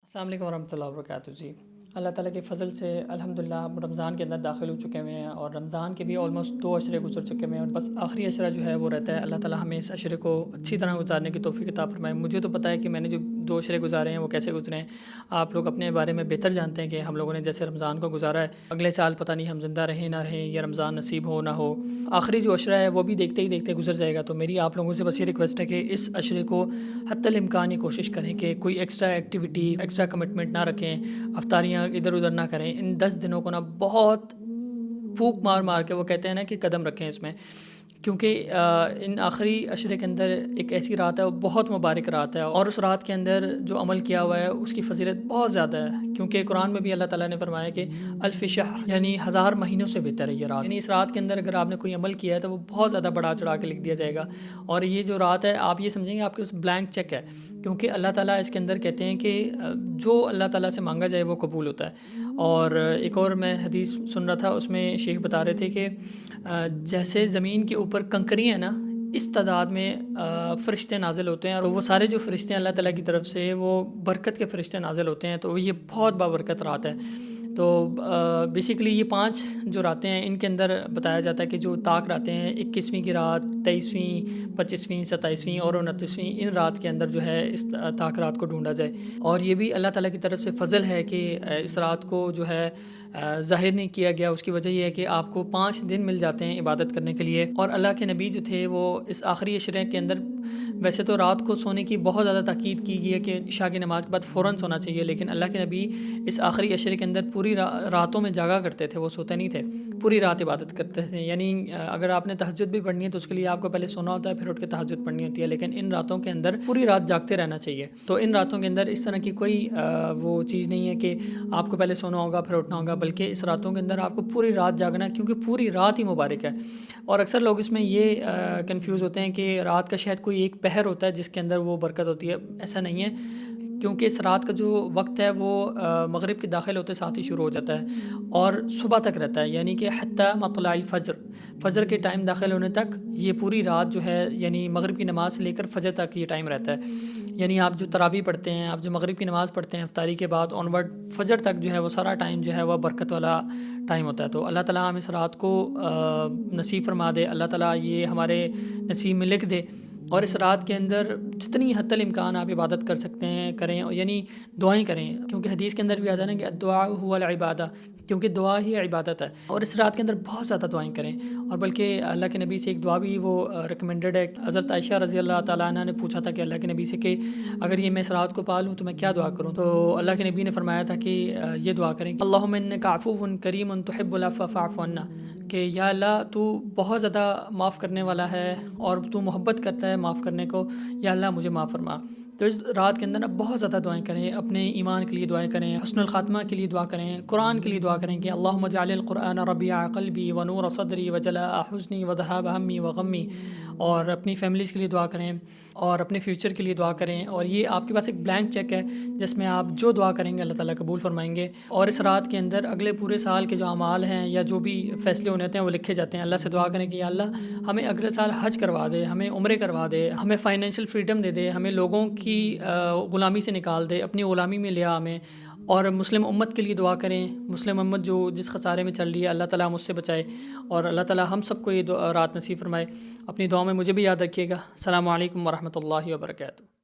السلام علیکم ورحمۃ اللہ وبرکاتہ جی۔ اللہ تعالیٰ کے فضل سے الحمدللہ ہم رمضان کے اندر داخل ہو چکے ہوئے ہیں، اور رمضان کے بھی آلموسٹ 2 عشرے گزر چکے ہوئے ہیں، اور بس آخری عشرہ جو ہے وہ رہتا ہے۔ اللہ تعالیٰ ہمیں اس عشرے کو اچھی طرح گزارنے کی توفیق عطا فرمائے۔ مجھے تو پتہ ہے کہ میں نے جو 2 عشرے گزارے ہیں وہ کیسے گزرے ہیں، آپ لوگ اپنے بارے میں بہتر جانتے ہیں کہ ہم لوگوں نے جیسے رمضان کو گزارا ہے، اگلے سال پتہ نہیں ہم زندہ رہیں نہ رہیں، یا رمضان نصیب ہو نہ ہو، آخری جو عشرہ ہے وہ بھی دیکھتے ہی دیکھتے گزر جائے گا۔ تو میری آپ لوگوں سے بس یہ ریکویسٹ ہے کہ اس عشرے کو حتی الامکان یہ کوشش کریں کہ کوئی ایکسٹرا ایکٹیویٹی، ایکسٹرا کمٹمنٹ نہ رکھیں، افطاریاں ادھر ادھر نہ کریں۔ ان 10 دنوں کو نا بہت پھونک مار مار کے، وہ کہتے ہیں نا کہ قدم رکھیں اس میں، کیونکہ ان آخری عشرے کے اندر ایک ایسی رات ہے، وہ بہت مبارک رات ہے، اور اس رات کے اندر جو عمل کیا ہوا ہے اس کی فضیلت بہت زیادہ ہے، کیونکہ قرآن میں بھی اللہ تعالیٰ نے فرمایا کہ الف شہر یعنی 1000 مہینوں سے بہتر ہے یہ رات، یعنی اس رات کے اندر اگر آپ نے کوئی عمل کیا ہے تو وہ بہت زیادہ بڑھا چڑھا کے لکھ دیا جائے گا۔ اور یہ جو رات ہے آپ یہ سمجھیں گے آپ کے پاس بلینک چیک ہے، کیونکہ اللہ تعالیٰ اس کے اندر کہتے ہیں کہ جو اللہ تعالیٰ سے مانگا جائے وہ قبول ہوتا ہے۔ اور ایک اور میں حدیث سن رہا تھا، اس میں شیخ بتا رہے تھے کہ جیسے زمین کے اوپر کنکریاں ہیں نا، اس تعداد میں فرشتے نازل ہوتے ہیں، اور وہ سارے جو فرشتے ہیں اللہ تعالیٰ کی طرف سے وہ برکت کے فرشتے نازل ہوتے ہیں، تو یہ بہت بابرکت رات ہے۔ تو بیسیکلی یہ 5 جو راتیں ہیں ان کے اندر بتایا جاتا ہے کہ جو طاق راتیں ہیں، 21ویں کی رات، 23ویں، 25ویں، 27ویں اور 29ویں، ان رات کے اندر جو ہے اس طاق رات کو ڈھونڈا جائے۔ اور یہ بھی اللہ تعالیٰ کی طرف سے فضل ہے کہ اس رات کو جو ہے ظاہر نہیں کیا گیا۔ اس کی وجہ یہ ہے کہ آپ کو 5 دن مل جاتے ہیں عبادت کرنے کے لیے، اور اللہ کے نبی جو تھے وہ اس آخری عشرے کے اندر، ویسے تو رات کو سونے کی بہت زیادہ تاکید کی گئی ہے کہ عشاء کی نماز کے بعد فوراً سونا چاہیے، لیکن اللہ کے نبی اس آخری عشرے کے اندر پوری راتوں میں جاگا کرتے تھے، وہ سوتے نہیں تھے، پوری رات عبادت کرتے تھے۔ یعنی اگر آپ نے تہجد بھی پڑھنی ہے تو اس کے لیے آپ کو پہلے سونا ہوتا ہے، پھر اٹھ کے تہجد پڑھنی ہوتی ہے، لیکن ان راتوں کے اندر پوری رات جاگتے رہنا چاہیے۔ تو ان راتوں کے اندر اس طرح کی کوئی وہ چیز نہیں ہے کہ آپ کو پہلے سونا ہوگا پھر اٹھنا ہوگا، بلکہ اس راتوں کے اندر آپ کو پوری رات جاگنا ہے، کیونکہ پوری رات ہی مبارک ہے۔ اور اکثر لوگ اس میں یہ کنفیوز ہوتے ہیں کہ رات کا شاید کوئی ایک پہر ہوتا ہے جس کے اندر وہ برکت ہوتی ہے، ایسا نہیں ہے، کیونکہ اس رات کا جو وقت ہے وہ مغرب کے داخل ہوتے ساتھ ہی شروع ہو جاتا ہے اور صبح تک رہتا ہے، یعنی کہ حتی مطلع الفجر، فجر کے ٹائم داخل ہونے تک یہ پوری رات جو ہے، یعنی مغرب کی نماز سے لے کر فجر تک یہ ٹائم رہتا ہے۔ یعنی آپ جو تراویح پڑھتے ہیں، آپ جو مغرب کی نماز پڑھتے ہیں افطاری کے بعد آنورڈ فجر تک جو ہے وہ سارا ٹائم جو ہے وہ برکت والا ٹائم ہوتا ہے۔ تو اللہ تعالیٰ ہم اس رات کو نصیب فرما دے، اللہ تعالیٰ یہ ہمارے نصیب میں لکھ دے، اور اس رات کے اندر جتنی حتی الامکان آپ عبادت کر سکتے ہیں کریں، یعنی دعائیں کریں، کیونکہ حدیث کے اندر بھی آتا ہے نا کہ الدعاء هو العبادہ، کیونکہ دعا ہی عبادت ہے، اور اس رات کے اندر بہت زیادہ دعائیں کریں۔ اور بلکہ اللہ کے نبی سے ایک دعا بھی وہ ریکمینڈڈ ہے۔ حضرت عائشہ رضی اللہ تعالیٰ عنہ نے پوچھا تھا کہ اللہ کے نبی سے کہ اگر یہ میں اس رات کو پالوں تو میں کیا دعا کروں، تو اللہ کے نبی نے فرمایا تھا کہ یہ دعا کریں کہ اللہم انک عفو کریم تحب العفو فاعف عنا، کہ یا اللہ تو بہت زیادہ معاف کرنے والا ہے اور تو محبت کرتا ہے معاف کرنے کو، یا اللہ مجھے معاف فرما۔ تو اس رات کے اندر نا بہت زیادہ دعائیں کریں، اپنے ایمان کے لیے دعائیں کریں، حسن الخاتمہ کے لیے دعا کریں، قرآن کے لیے دعا کریں کہ اللہم اجعل القرآن ربیع قلبی ونور صدری وجلاء حزنی وذہاب ہمی وغمی، اور اپنی فیملیز کے لیے دعا کریں اور اپنے فیوچر کے لیے دعا کریں۔ اور یہ آپ کے پاس ایک بلینک چیک ہے جس میں آپ جو دعا کریں گے اللہ تعالیٰ قبول فرمائیں گے، اور اس رات کے اندر اگلے پورے سال کے جو اعمال ہیں یا جو بھی فیصلے ہونے ہوتے ہیں وہ لکھے جاتے ہیں۔ اللہ سے دعا کریں کہ یا اللہ ہمیں اگلے سال حج کروا دے، ہمیں عمرے کروا دے، ہمیں فائنینشیل فریڈم دے دے، ہمیں لوگوں کی غلامی سے نکال دے، اپنی غلامی میں لیا ہمیں۔ اور مسلم امت کے لیے دعا کریں، مسلم امت جو جس خسارے میں چل رہی ہے، اللہ تعالیٰ ہم اس سے بچائے، اور اللہ تعالیٰ ہم سب کو یہ رات نصیب فرمائے۔ اپنی دعاؤں میں مجھے بھی یاد رکھیے گا۔ السلام علیکم ورحمۃ اللہ وبرکاتہ۔